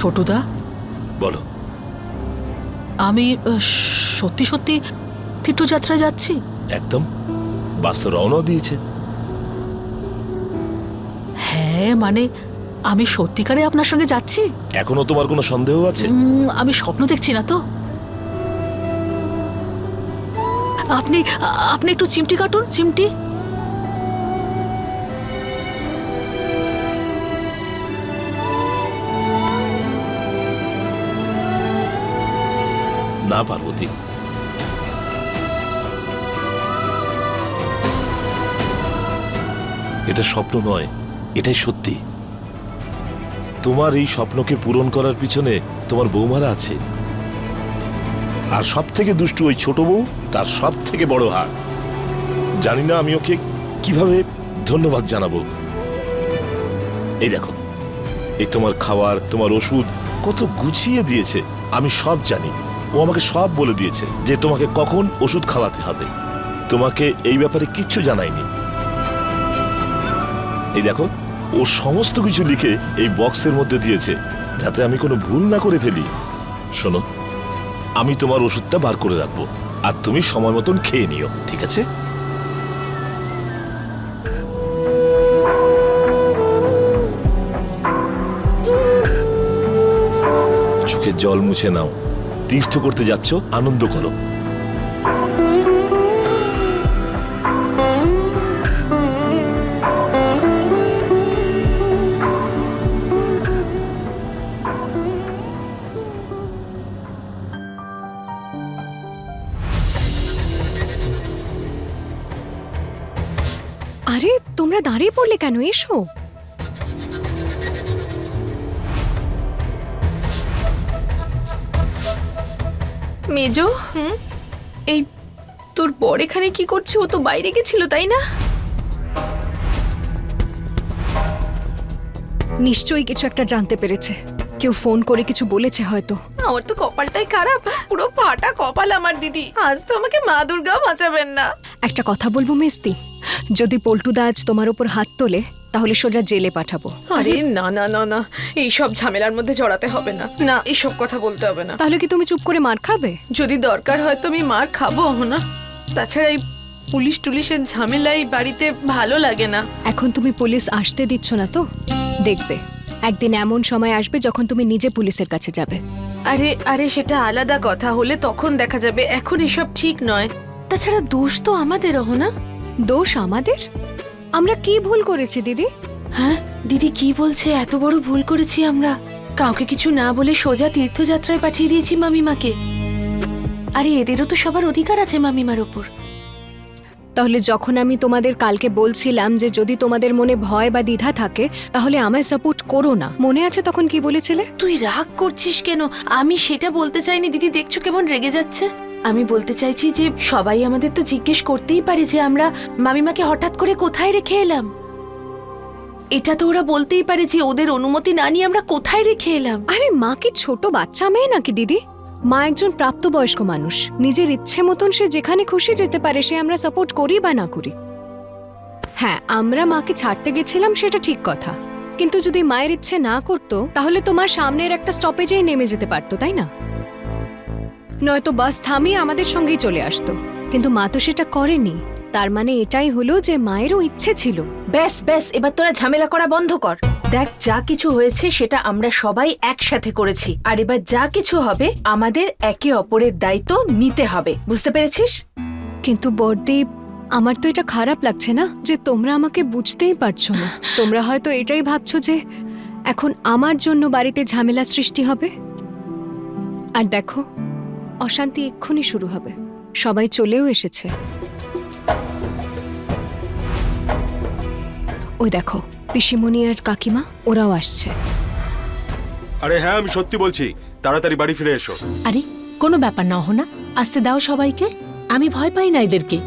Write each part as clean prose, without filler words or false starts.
ছোটদা, বলো। আমি সত্যি সত্যি তীর্থযাত্রায় যাচ্ছি। একদম, বাস তো রওনা দিয়েছে। হ্যাঁ, মানে আমি সত্যিকারে আপনার সঙ্গে যাচ্ছি। এখনো তোমার কোনো সন্দেহ আছে? আমি স্বপ্ন দেখছি না তো? আপনি আপনি একটু চিমটি কাটুন, চিমটি। না পার্বতী, এটা স্বপ্ন নয়, এটাই সত্যি। তোমার এই স্বপ্নকে পূরণ করার পিছনে তোমার বৌমারা আছে, আর সব থেকে দুষ্টু ওই ছোট বউ তার সব থেকে বড় হাত। জানি না আমি ওকে কিভাবে ধন্যবাদ জানাবো। এই দেখো, এই তোমার খাবার, তোমার ওষুধ কত গুছিয়ে দিয়েছে। আমি সব জানি, ও আমাকে সব বলে দিয়েছে যে তোমাকে কখন ওষুধ খাওয়াতে হবে। তোমাকে এই ব্যাপারে কিচ্ছু জানায়নি। এই দেখো, ও সমস্ত কিছু লিখে এই বক্সের মধ্যে দিয়েছে যাতে আমি কোনো ভুল না করে ফেলি। শোনো, আমি তোমার ওষুধটা বার করে রাখবো, আর তুমি সময় মতন খেয়ে নিও, ঠিক আছে? চোখের জল মুছে নাও। তীর্থ করতে যাচ্ছ, আনন্দ করো। আরে তোমরা দাঁড়িয়ে পড়লে কেন? এসো। মেজো, এই তোর বর এখানে কি করছে? ও তো বাইরে গেছিল, তাই না? নিশ্চয়ই কিছু একটা জানতে পেরেছে। কেউ ফোন করে কিছু বলেছে হয়তো। আমার তো কপালটাই খারাপ, পুরো ফাটা কপাল আমার দিদি। আজ তো আমাকে মা দুর্গা বাঁচাবেন না। একটা কথা বলবো মেজদি, যদি পল্টুদা আজ তোমার উপর হাত তোলে তাহলে সোজা জেলে পাঠাবো। আরে না না না না, এইসব ঝামেলার মধ্যে জড়াতে হবে না। না, এইসব কথা বলতে হবে না। তাহলে কি তুমি চুপ করে মার খাবে? যদি দরকার হয় তো আমি মার খাবো না। তাছাড়া এই পুলিশ টুলিশের ঝামেলাই বাড়িতে ভালো লাগে না। এখন তুমি পুলিশ আসতে দিচ্ছ না তো? দেখবে একদিন এমন সময় আসবে যখন তুমি নিজে পুলিশের কাছে যাবে। আরে আরে, সেটা আলাদা কথা, হলে তখন দেখা যাবে। এখন এসব ঠিক নয়। তাছাড়া দোষ তো আমাদেরও না। দোষ আমাদের? আমরা কি ভুল করেছি দিদি? হ্যাঁ দিদি, কি বলছে? এত বড় ভুল করেছি আমরা? কাউকে কিছু না বলে সোজা তীর্থযাত্রায় পাঠিয়ে দিয়েছি মামিমাকে। আরে এদেরও তো সবার অধিকার আছে মামিমার ওপর। তাহলে যখন আমি তোমাদের কালকে বলছিলাম যে যদি তোমাদের মনে ভয় বা দ্বিধা থাকে তাহলে আমায় সাপোর্ট করো না, মনে আছে তখন কি বলেছিলে? তুই রাগ করছিস কেন? আমি সেটা বলতে চাইনি দিদি, দেখছো কেমন রেগে যাচ্ছে। আমি বলতে চাইছি যে সবাই আমাদের তো জিজ্ঞেস করতেই পারে যে আমরা মামিমাকে হঠাৎ করে কোথায় রেখে এলাম। এটা তো ওরা বলতেই পারে যে ওদের অনুমতি না নিয়ে আমরা কোথায় রেখে এলাম। আরে মা কি ছোট বাচ্চা মেয়ে নাকি দিদি? মা একজন প্রাপ্তবয়স্ক মানুষ, নিজের ইচ্ছে মতন সে যেখানে খুশি যেতে পারে। সে আমরা সাপোর্ট করি বা না করি। হ্যাঁ, আমরা মাকে ছাড়তে গেছিলাম সেটা ঠিক কথা, কিন্তু যদি মায়ের ইচ্ছে না করতো তাহলে তোমার সামনের একটা স্টপেজেই নেমে যেতে পারতো, তাই না? নয়তো বাস থামিয়ে আমাদের সঙ্গেই চলে আসতো, কিন্তু মা তো সেটা করেনি। তার মানে এটাই হলো যে মায়েরও ইচ্ছে ছিল। ব্যাস ব্যাস, এবার তোরা ঝামেলা করা বন্ধ কর। দেখ, যা কিছু হয়েছে সেটা আমরা সবাই একসাথে করেছি, আর এবার যা কিছু হবে আমাদের একে অপরের দায়িত্ব নিতে হবে, বুঝতে পেরেছিস? কিন্তু বড়দি, আমার তো এটা খারাপ লাগছে না যে তোমরা আমাকে বুঝতেই পারছো না। তোমরা হয়তো এটাই ভাবছো যে এখন আমার জন্য বাড়িতে ঝামেলা সৃষ্টি হবে। আর দেখো, অশান্তি এক্ষুনি শুরু হবে। সবাই চলেও এসেছে। ওই দেখো, পিসিমণি আর কাকিমা ওরাও আসছে। আরে হ্যাঁ, আমি সত্যি বলছি, তাড়াতাড়ি বাড়ি ফিরে এসো। আরে কোনো ব্যাপার না, অহনা, আসতে দাও সবাইকে। আমি ভয় পাই না এদেরকে,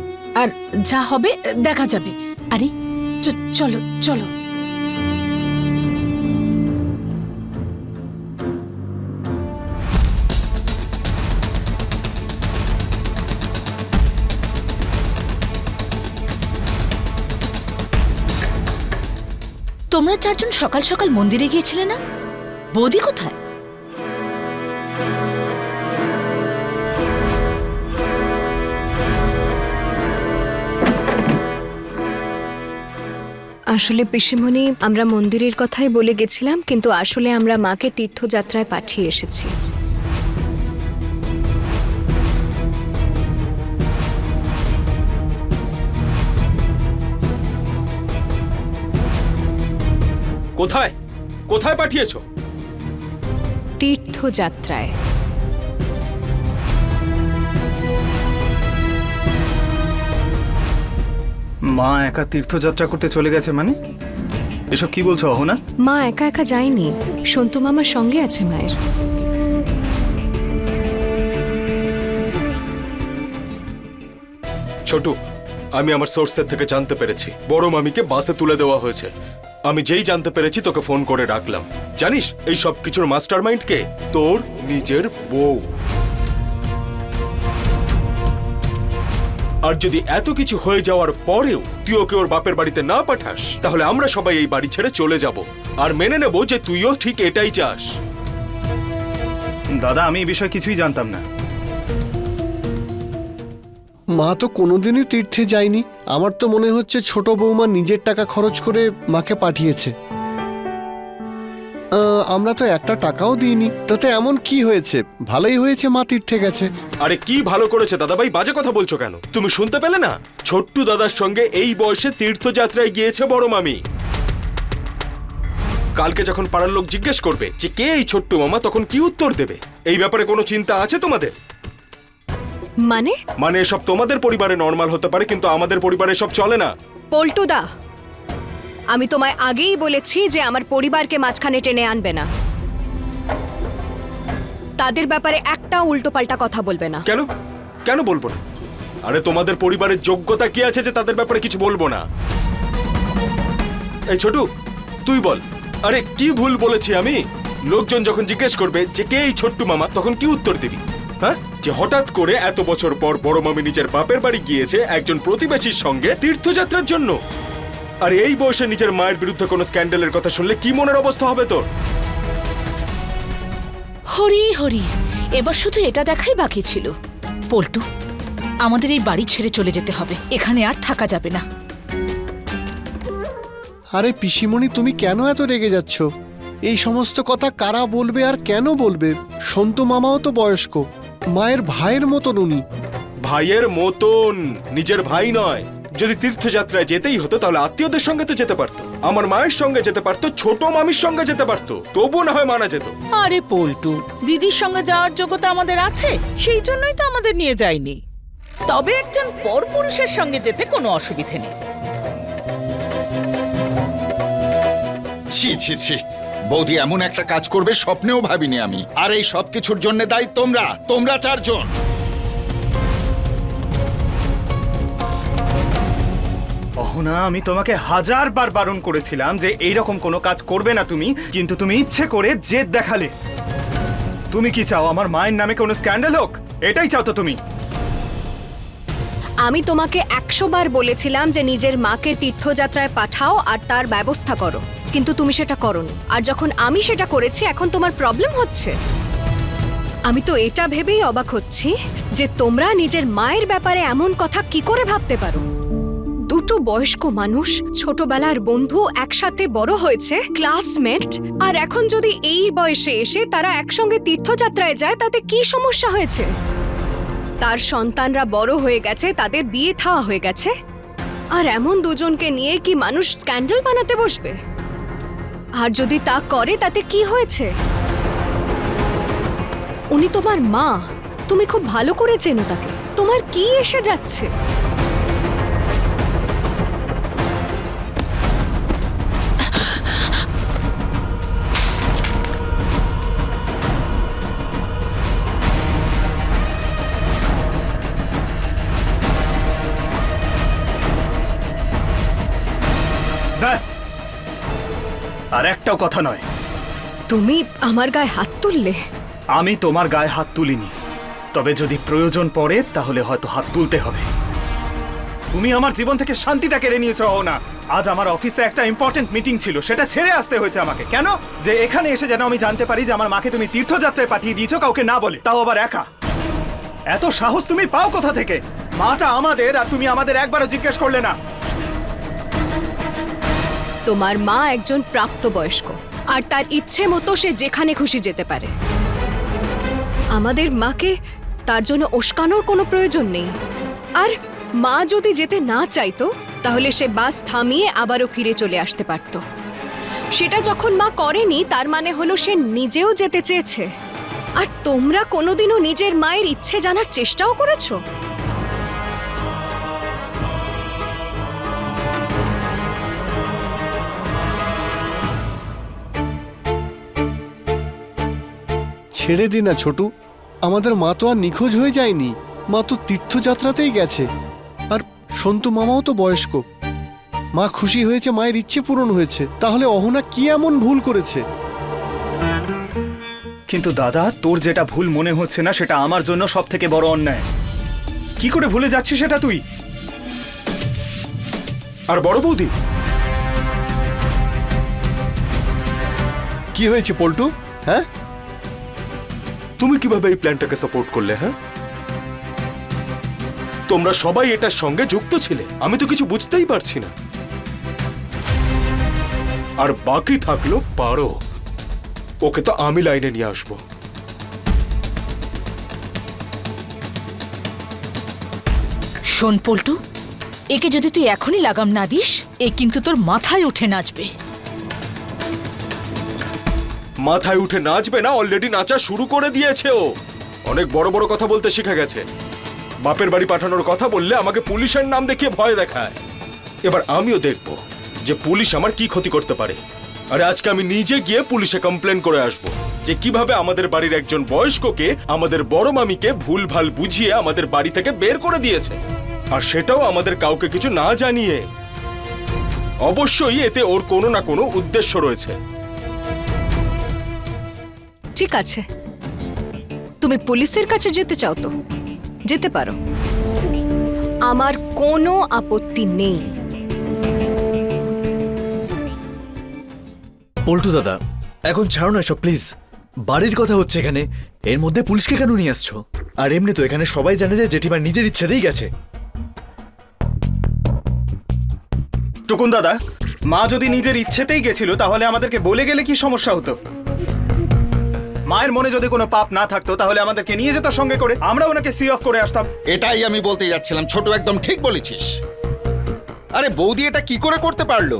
আর যা হবে দেখা যাবে। আরে চলো চলো। তোমরা চারজন সকাল সকাল মন্দিরে গিয়েছিলে না? বৌদি কোথায়? আসলে পিসিমণি, আমরা মন্দিরের কথাই বলে গেছিলাম, কিন্তু আসলে আমরা মাকে তীর্থযাত্রায় পাঠিয়ে এসেছি। কোথায় কোথায় পাঠিয়েছো? তীর্থযাত্রায়। মা একা তীর্থযাত্রা করতে চলে গেছে মানে? এসব কি বলছো অহনা? মা একা একা যায়নি, সন্তু মামার সঙ্গে আছে মায়ের। ছোটু, আমি আমার সোর্সের থেকে জানতে পেরেছি বড় মামিকে বাসে তুলে দেওয়া হয়েছে। আমি যেই জানতে পেরেছি তোকে ফোন করে রাখলাম। জানিস এই সব কিছুর মাস্টারমাইন্ড কে? তোর নিজের বউ। আর যদি এত কিছু হয়ে যাওয়ার পরেও তুই ওকে ওর বাপের বাড়িতে না পাঠাস, তাহলে আমরা সবাই এই বাড়ি ছেড়ে চলে যাব আর মেনে নেব যে তুইও ঠিক এটাই চাস। দাদা, আমি এই বিষয়ে কিছুই জানতাম না। মা তো কোনোদিনই তীর্থে যায়নি। আমার তো মনে হচ্ছে ছোট বৌমা নিজের টাকা খরচ করে মাকে পাঠিয়েছে। আমরা তো একটা টাকাও দিইনি, তাতে এমন কি হয়েছে? ভালোই হয়েছে মা তীর্থে গেছে। আরে কি ভালো করেছে দাদাভাই, বাজে কথা বলছো কেন? তুমি শুনতে পেলে না? ছোট্টু দাদার সঙ্গে এই বয়সে তীর্থযাত্রায় গিয়েছে বড় মামি। কালকে যখন পাড়ার লোক জিজ্ঞেস করবে যে কে এই ছোট্টু মামা, তখন কি উত্তর দেবে? এই ব্যাপারে কোনো চিন্তা আছে তোমাদের? মানে এসব তোমাদের পরিবারে নরমাল হতে পারে, কিন্তু আমাদের পরিবারে সব চলে না। পল্টুদা, আমি তোমায় আগেই বলেছি যে আমার পরিবারকে মাঝখানে টেনে আনবে না। তাদের ব্যাপারে একটা উল্টোপাল্টা কথা বলবে না। কেন কেন বলবো না? আরে তোমাদের পরিবারের যোগ্যতা কি আছে যে তাদের ব্যাপারে কিছু বলবো না? এই ছোটু, তুই বল, আরে কি ভুল বলেছি আমি? লোকজন যখন জিজ্ঞেস করবে যে কে এই ছোট্টু মামা, তখন কি উত্তর দিবি? হ্যাঁ, যে হঠাৎ করে এত বছর পর বড় মামি নিজের বাপের বাড়ি গিয়েছে একজন প্রতিবেশীর সঙ্গে তীর্থযাত্রার জন্য। আর এই বয়সে নিজের মায়ের বিরুদ্ধে কোনো স্ক্যান্ডালের কথা শুনলে কি মনের অবস্থা হবে তোর? হরি হরি, এবার শুধু এটা দেখাই বাকি ছিল। পল্টু, আমাদের এই বাড়ি ছেড়ে চলে যেতে হবে, এখানে আর থাকা যাবে না। আরে পিসিমণি, তুমি কেন এত রেগে যাচ্ছ? এই সমস্ত কথা কারা বলবে আর কেন বলবে? সন্তু মামাও তো বয়স্ক, মায়ের ভাইয়ের মতন উনি। ভাইয়ের মতন, নিজের ভাই নয়। যদি তীর্থযাত্রায় যেতেই হতো তাহলে আত্মীয়দের সঙ্গে তো যেতে পারতো, আমার মায়ের সঙ্গে যেতে পারতো, ছোট মামির সঙ্গে যেতে পারতো, তবুও না হয় মানা যেত। আরে পল্টু, দিদির সঙ্গে যাওয়ার যোগ্যতা আমাদের আছে, সেই জন্যই তো আমাদের নিয়ে যায়নি। তবে একজন পরপুরুষের সঙ্গে যেতে কোনো অসুবিধে নেই। ছি ছি ছি, বৌদি এমন একটা কাজ করবে স্বপ্নেও ভাবিনি আমি। আর এই সব কিছুর জন্য দায়ী তোমরা চারজন। অহনা, আমি তোমাকে 1000 বার বারণ করেছিলাম যে এইরকম কোনো কাজ করবে না তুমি, কিন্তু তুমি ইচ্ছে করে জেদ দেখালে। তুমি কি চাও, আমার মায়ের নামে কোনো স্ক্যান্ডাল হোক? এটাই চাও তো তুমি? আমি তোমাকে 100 বার বলেছিলাম যে নিজের মাকে তীর্থযাত্রায় পাঠাও আর তার ব্যবস্থা করো, কিন্তু তুমি সেটা করোনি। আর যখন আমি সেটা করেছি, এখন তোমার প্রবলেম হচ্ছে। আমি তো এটা ভেবেই অবাক হচ্ছি যে তোমরা নিজের মায়ের ব্যাপারে এমন কথা কি করে ভাবতে পারো। দুটো বয়স্ক মানুষ, ছোটবেলার বন্ধু, একসাথে বড় হয়েছে, ক্লাসমেট, আর এখন যদি এই বয়সে এসে তারা একসঙ্গে তীর্থযাত্রায় যায়, তাতে কি সমস্যা হয়েছে? তার সন্তানরা বড় হয়ে গেছে, তাদের বিয়ে থাওয়া হয়ে গেছে, আর এমন দুজনকে নিয়ে কি মানুষ স্ক্যান্ডাল বানাতে বসবে? আর যদি তা করে তাতে কি হয়েছে? উনি তোমার মা, তুমি খুব ভালো করে চেনো তাকে, তোমার কি এসে যাচ্ছে? ব্যাস, আর একটাও কথা নয়। তুমি আমার গায়ে হাত তুললে? আমি তোমার গায়ে হাত তুলিনি, তবে যদি প্রয়োজন পড়ে তাহলে হয়তো হাত তুলতে হবে। তুমি আমার জীবন থেকে শান্তিটা কেড়ে নিয়েছো না, আজ আমার অফিসে একটা ইম্পর্টেন্ট মিটিং ছিল, সেটা ছেড়ে আসতে হয়েছে আমাকে। কেন? যে এখানে এসে যেন আমি জানতে পারি যে আমার মাকে তুমি তীর্থযাত্রায় পাঠিয়ে দিয়েছো, কাউকে না বলে, তাও আবার একা। এত সাহস তুমি পাও কোথা থেকে? মাটা আমাদের, আর তুমি আমাদের একবারও জিজ্ঞেস করলে না। তোমার মা একজন প্রাপ্তবয়স্ক, আর তার ইচ্ছে মতো সে যেখানে খুশি যেতে পারে। আমাদের মাকে তার জন্য উস্কানোর কোনো প্রয়োজন নেই। আর মা যদি যেতে না চাইতো তাহলে সে বাস থামিয়ে আবারও ফিরে চলে আসতে পারত। সেটা যখন মা করেনি, তার মানে হলো সে নিজেও যেতে চেয়েছে। আর তোমরা কোনোদিনও নিজের মায়ের ইচ্ছে জানার চেষ্টাও করেছো? ছেড়ে দি না ছোটু, আমাদের মা তো আর নিখোঁজ হয়ে যায়নি। মা তো তীর্থযাত্রাতেই গেছে। আর সন্তু মামাও তো বয়স্ক। মা খুশি হয়েছে, মায়ের ইচ্ছে পূরণ হয়েছে। তাহলে অহনা কি এমন ভুল করেছে? কিন্তু দাদা, তোর যেটা ভুল মনে হচ্ছে না, সেটা আমার জন্য সব থেকে বড় অন্যায়। কি করে ভুলে যাচ্ছিস সেটা তুই? আর বড় বৌদি, কি হয়েছে পল্টু? হ্যাঁ, তুমি কিভাবে এই প্ল্যানটাকে সাপোর্ট করলে? হ্যাঁ, তোমরা সবাই এটার সঙ্গে যুক্ত ছিলে, আমি তো কিছু বুঝতেই পারছি না। আর বাকি থাকলো পারো, ওকে তো আমি লাইনে নিয়ে আসবো। শোন পল্টু, একে যদি তুই এখনই লাগাম না দিস, এ কিন্তু তোর মাথায় উঠে নাচবে। মাথায় উঠে নাচবে না, অলরেডি নাচা শুরু করে দিয়েছে ও। অনেক বড় বড় কথা বলতে শিখে গেছে। বাপের বাড়ি পাঠানোর কথা বললে আমাকে পুলিশের নাম দেখিয়ে ভয় দেখায়। এবার আমিও দেখব যে পুলিশ আমার কি ক্ষতি করতে পারে। আরে আজকে আমি নিজে গিয়ে পুলিশে কমপ্লেন করে আসবো যে কিভাবে আমাদের বাড়ির একজন বয়স্ককে আমাদের বড় মামিকে ভুলভাল বুঝিয়ে আমাদের বাড়ি থেকে বের করে দিয়েছে, আর সেটাও আমাদের কাউকে কিছু না জানিয়ে। অবশ্যই এতে ওর কোনো না কোনো উদ্দেশ্য রয়েছে। ঠিক আছে, তুমি পুলিশের কাছে যেতে চাও তো যেতে পারো, আমার কোনো আপত্তি নেই। পল্টু দাদা, এখন ছাড়ো না সব প্লিজ। বাড়ির কথা হচ্ছে এখানে, এর মধ্যে পুলিশকে কেন নিয়ে আসছো? আর এমনি তো এখানে সবাই জানে যে জেঠিমা নিজের ইচ্ছেতেই গেছে। টুকুন দাদা, মা যদি নিজের ইচ্ছেতেই গেছিল তাহলে আমাদেরকে বলে গেলে কি সমস্যা হতো? মায়ের মনে যদি কোনো পাপ না থাকতো তাহলে আমাদেরকে নিয়ে যেত সঙ্গে করে, আমরা ওনাকে সি অফ করে আসতাম। এটাই আমি বলতে যাচ্ছিলাম, ছোট একদম ঠিক বলেছিস। আরে বৌদি এটা কি করে করতে পারলো?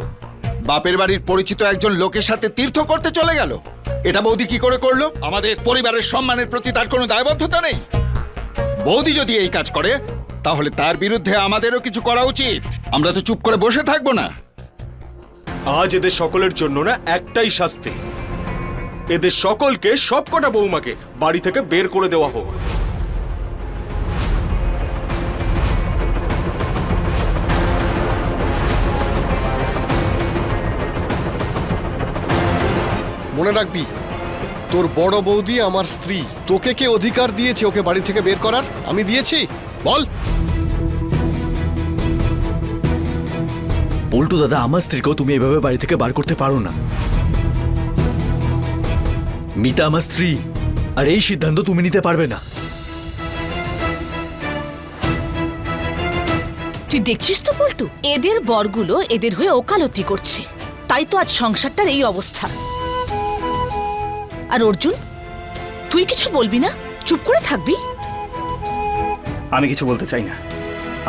বাপের বাড়ির পরিচিত একজন লোকের সাথে তীর্থ করতে চলে গেল। এটা বৌদি কি করে করলো? আমাদের পরিবারের সম্মানের প্রতি তার কোনো দায়বদ্ধতা নেই? বৌদি যদি এই কাজ করে তাহলে তার বিরুদ্ধে আমাদেরও কিছু করা উচিত। আমরা তো চুপ করে বসে থাকবো না। আজ এদের সকলের জন্য না একটাই শাস্তি, এদের সকলকে সবকটা বৌমাকে বাড়ি থেকে বের করে দেওয়া হোক। মনে রাখবি, তোর বড় বৌদি আমার স্ত্রী। তোকে কে অধিকার দিয়েছে ওকে বাড়ি থেকে বের করার? আমি দিয়েছি? বল। পল্টু দাদা, আমার স্ত্রীকেও তুমি এভাবে বাড়ি থেকে বার করতে পারো না। মিতা আমার স্ত্রী, আর এই সিদ্ধান্ত তুমি নিতে পারবে না। তুই দেখছিস তো পল্টু, এদের বরগুলো এদের হয়ে ওকালতি করছে, তাই তো আজ সংসারটার এই অবস্থা। আর অর্জুন, তুই কিছু বলবি না? চুপ করে থাকবি? আমি কিছু বলতে চাই না,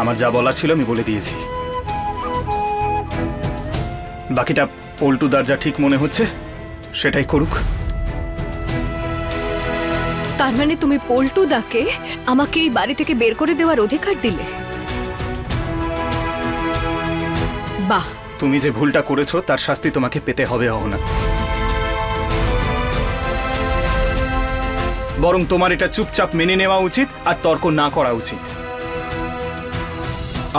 আমার যা বলার ছিল আমি বলে দিয়েছি। বাকিটা পল্টুদার যা ঠিক মনে হচ্ছে সেটাই করুক। তার মানে তুমি পল্টুদাকে আমাকে এই বাড়ি থেকে বের করে দেওয়ার অধিকার দিলে? বাহ, তুমি যে ভুলটা করেছো তার শাস্তি তোমাকে পেতে হবে অহনা। বরং তোমার এটা চুপচাপ মেনে নেওয়া উচিত আর তর্ক না করা উচিত।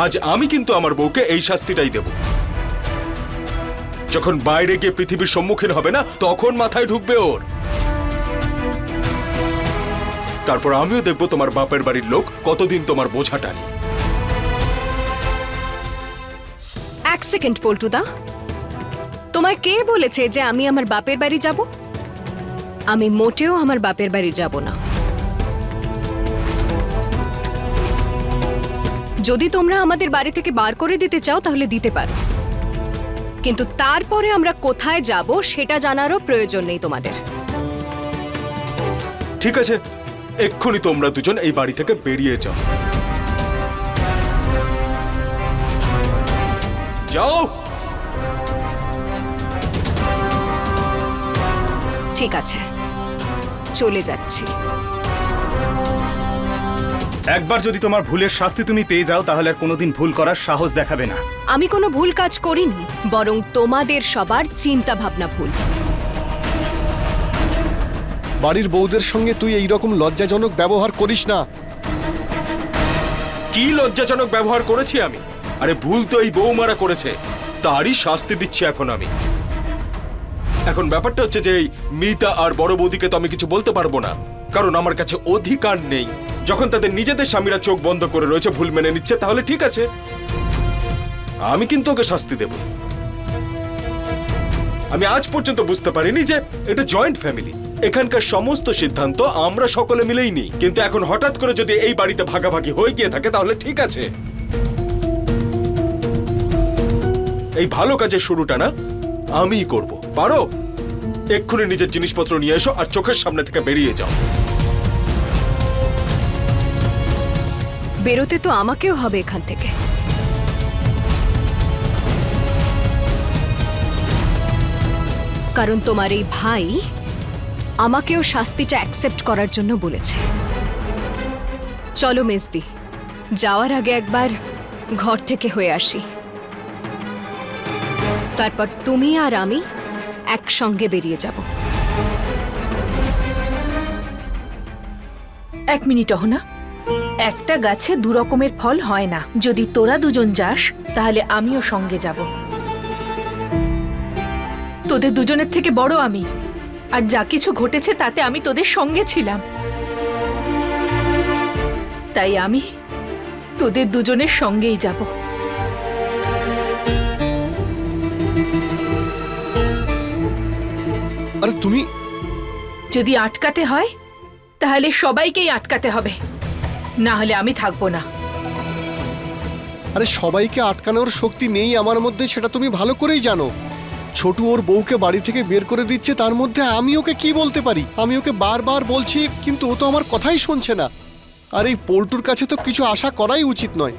আজ আমি কিন্তু আমার বউকে এই শাস্তিটাই দেব। যখন বাইরে গিয়ে পৃথিবীর সম্মুখীন হবে না, তখন মাথায় ঢুকবে ওর। তারপর আমিও দেখব তোমার বাপের বাড়ির লোক কতদিন তোমার বোঝা টানে। এক সেকেন্ড পল্টুদা, তোমায় কে বলেছে যে আমি আমার বাপের বাড়ি যাব? আমি মোটেও আমার বাপের বাড়ি যাব না। যদি তোমরা আমাদের বাড়ি থেকে বার করে দিতে চাও তাহলে দিতে পারো, কিন্তু তারপরে আমরা কোথায় যাব সেটা জানারও প্রয়োজন নেই তোমাদের। ঠিক আছে, এক্ষুনি তোমরা দুজন এই বাড়ি থেকে বেরিয়ে যাও। যাও। ঠিক আছে, চলে যাচ্ছি। একবার যদি তোমার ভুলের শাস্তি তুমি পেয়ে যাও তাহলে আর কোনোদিন ভুল করার সাহস দেখাবে না। আমি কোনো ভুল কাজ করিনি, বরং তোমাদের সবার চিন্তা ভাবনা ভুল। বাড়ির বউদের সঙ্গে তুই এই রকম লজ্জাজনক ব্যবহার করিস না। কি লজ্জাজনক ব্যবহার করেছি আমি? আরে ভুল তো এই বৌমারা করেছে, তারই শাস্তি দিচ্ছি এখন আমি। এখন ব্যাপারটা হচ্ছে যে এই মিতা আর বড় বৌদিকে তো আমি কিছু বলতে পারবো না, কারণ আমার কাছে অধিকার নেই। যখন তাদের নিজেদের স্বামীরা চোখ বন্ধ করে রয়েছে, ভুল মেনে নিচ্ছে, তাহলে ঠিক আছে, আমি কিন্তু ওকে শাস্তি দেব। আমি আজ পর্যন্ত বুঝতে পারিনি যে এটা জয়েন্ট ফ্যামিলি, এখানকার সমস্ত সিদ্ধান্ত আমরা সকলে মিলেই নিই, কিন্তু এখন হঠাৎ করে যদি এই বাড়িতে ভাগাভাগি হয়ে গিয়ে থাকে তাহলে ঠিক আছে। এই ভালো কাজের শুরুটা না আমিই করব। পারো? এক্ষুনি নিজের জিনিসপত্র নিয়ে এসো আর চোখের সামনে থেকে বেরিয়ে যাও। বেরোতে তো আমাকেও হবে এখান থেকে। কারণ তোমার এই ভাই আমাকেও শাস্তিটা অ্যাকসেপ্ট করার জন্য বলেছে। চলো মেজদি, যাওয়ার আগে একবার ঘর থেকে হয়ে আসি, তারপর তুমি আর আমি একসঙ্গে বেরিয়ে যাব। এক মিনিট অহনা, একটা গাছে দু রকমের ফল হয় না। যদি তোরা দুজন যাস তাহলে আমিও সঙ্গে যাব। তোদের দুজনের থেকে বড় আমি, আর যা কিছু ঘটেছে তাতে আমি তোদের সঙ্গে ছিলাম, তাই আমি তোদের দুজনের সঙ্গেই যাব। আরে তুমি, যদি আটকাতে হয় তাহলে সবাইকেই আটকাতে হবে, না হলে আমি থাকবো না। আরে সবাইকে আটকানোর শক্তি নেই আমার মধ্যে, সেটা তুমি ভালো করেই জানো। ছোটু ওর বউকে বাড়ি থেকে বের করে দিচ্ছে, তার মধ্যে আমি ওকে কি বলতে পারি? আমি ওকে বারবার বলছি, কিন্তু ও তো আমার কথাই শুনছে না। আর এই পল্টুর কাছে তো কিছু আশা করাই উচিত নয়।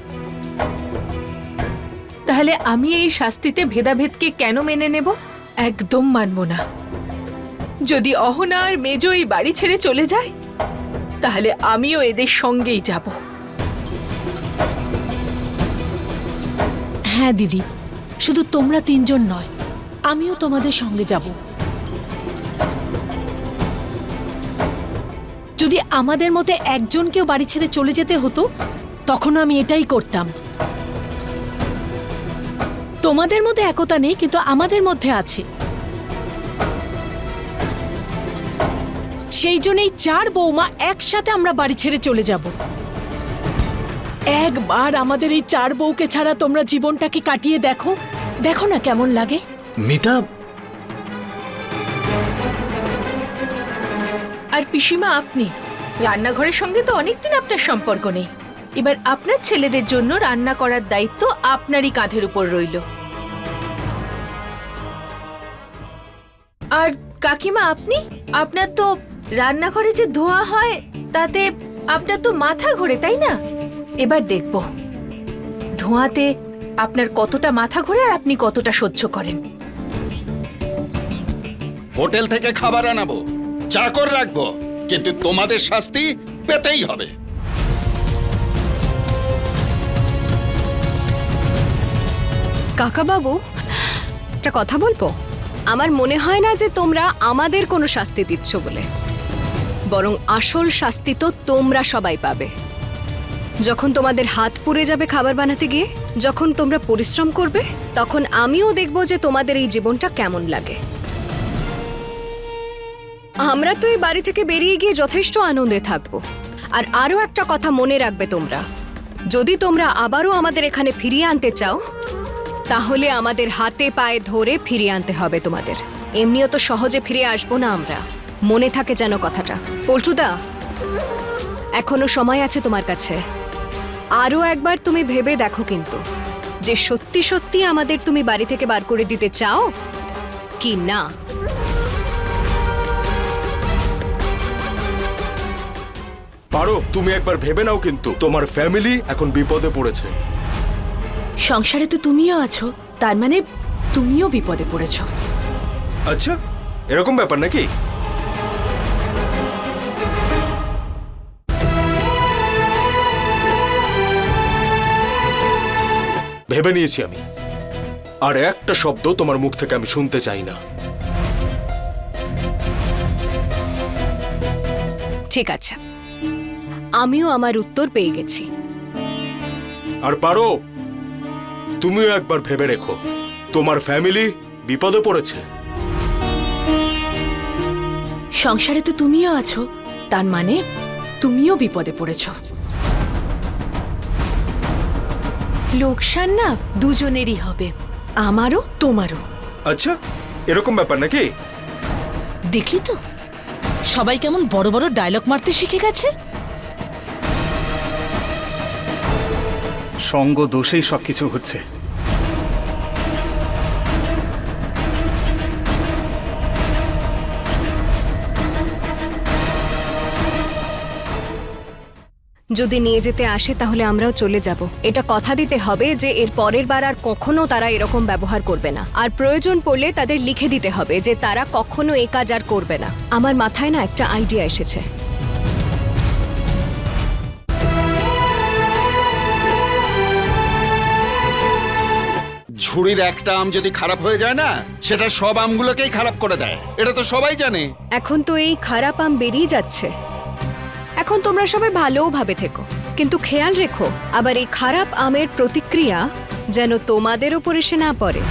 তাহলে আমি এই শাস্তিতে ভেদাভেদকে কেন মেনে নেব? একদম মানব না। যদি অহনা আর মেজো এই বাড়ি ছেড়ে চলে যায় তাহলে আমিও এদের সঙ্গেই যাব। হ্যাঁ দিদি, শুধু তোমরা তিনজন নয়, আমিও তোমাদের সঙ্গে যাব। যদি আমাদের মধ্যে একজনকেও বাড়ি ছেড়ে চলে যেতে হতো তখন আমি এটাই করতাম। তোমাদের মধ্যে একতা নেই, কিন্তু আমাদের মধ্যে আছে। সেই জন্যই 4 বৌমা একসাথে আমরা বাড়ি ছেড়ে চলে যাব। একবার আমাদের এই 4 বউকে ছাড়া তোমরা জীবনটাকে কাটিয়ে দেখো, দেখো না কেমন লাগে। মিতা, আর পিসিমা, আপনি রান্নাঘরের সঙ্গে তো অনেকদিন আপনার সম্পর্ক নেই। এবার আপনার ছেলেদের জন্য রান্না করার দায়িত্ব আপনারই কাঁধের উপর রইল। আর কাকিমা, আপনি, আপনার তো রান্নাঘরে যে ধোঁয়া হয় তাতে আপনার তো মাথা ঘোরে, তাই না? এবার দেখব ধোঁয়াতে আপনার কতটা মাথা ঘোরে আর আপনি কতটা সহ্য করেন। হোটেল থেকে খাবার আনাবো, চাকর রাখবো, কিন্তু তোমাদের শাস্তি পেতেই হবে। কাকাবাবু, একটা কথা বলবো? আমার মনে হয় না যে তোমরা আমাদের কোনো শাস্তি দিচ্ছ বলে, বরং আসল শাস্তি তো তোমরা সবাই পাবে। যখন তোমাদের হাত পুড়ে যাবে খাবার বানাতে গিয়ে, যখন তোমরা পরিশ্রম করবে, তখন আমিও দেখব যে তোমাদের এই জীবনটা কেমন লাগে। আমরা তো এই বাড়ি থেকে বেরিয়ে গিয়ে যথেষ্ট আনন্দে থাকবো। আর আরও একটা কথা মনে রাখবে তোমরা, যদি তোমরা আবারও আমাদের এখানে ফিরিয়ে আনতে চাও তাহলে আমাদের হাতে পায়ে ধরে ফিরিয়ে আনতে হবে তোমাদের। এমনিও তো সহজে ফিরে আসবো না আমরা, মনে থাকে যেন কথাটা। পল্টুদা, এখনো সময় আছে তোমার কাছে। আরও একবার তুমি ভেবে দেখো কিন্তু, যে সত্যি সত্যি আমাদের তুমি বাড়ি থেকে বার করে দিতে চাও কি না। পারো, তুমি একবার ভেবে নাও, কিন্তু তোমার ফ্যামিলি এখন বিপদে পড়েছে। সংসারে তো তুমিও আছো, তার মানে তুমিও বিপদে পড়েছো। আচ্ছা, এরকম ব্যাপার নাকি? ভেবে নিয়েছি আমি, আর একটা শব্দ তোমার মুখ থেকে আমি শুনতে চাই না। ঠিক আছে, আমিও আমার উত্তর পেয়ে গেছি। আর পারো, তুমিও একবার ভেবে রেখো, তোমার ফ্যামিলি বিপদে পড়েছে। সংসারে তো তুমিও আছো, তার মানে তুমিও বিপদে পড়েছো। লোকসান না দুজনেরই হবে, আমারও তোমারও। আচ্ছা, এরকম ব্যাপার নাকি? দেখলি তো সবাই কেমন বড় বড় ডায়লগ মারতে শিখে গেছে। সঙ্গ দোষেই সবকিছু হচ্ছে। যদি নিয়ে যেতে আসে তাহলে আমরাও চলে যাব। এটা কথা দিতে হবে যে এর পরের বার আর কখনো তারা এরকম ব্যবহার করবে না, আর প্রয়োজন পড়লে তাদের লিখে দিতে হবে যে তারা কখনো এই কাজ আর করবে না। আমার মাথায় না একটা আইডিয়া এসেছে। ঝুড়ির একটা আম যদি খারাপ হয়ে যায় না, সেটা সব আমগুলোকেই খারাপ করে দেয়, এটা তো সবাই জানে। এখন তো এই খারাপ আম বেরিয়ে যাচ্ছে। এখন তোমরা সবাই ভালোভাবে থেকো, কিন্তু খেয়াল রেখো আবার এই খারাপ আমের প্রতিক্রিয়া যেন তোমাদের ওপর এসে না পড়ে।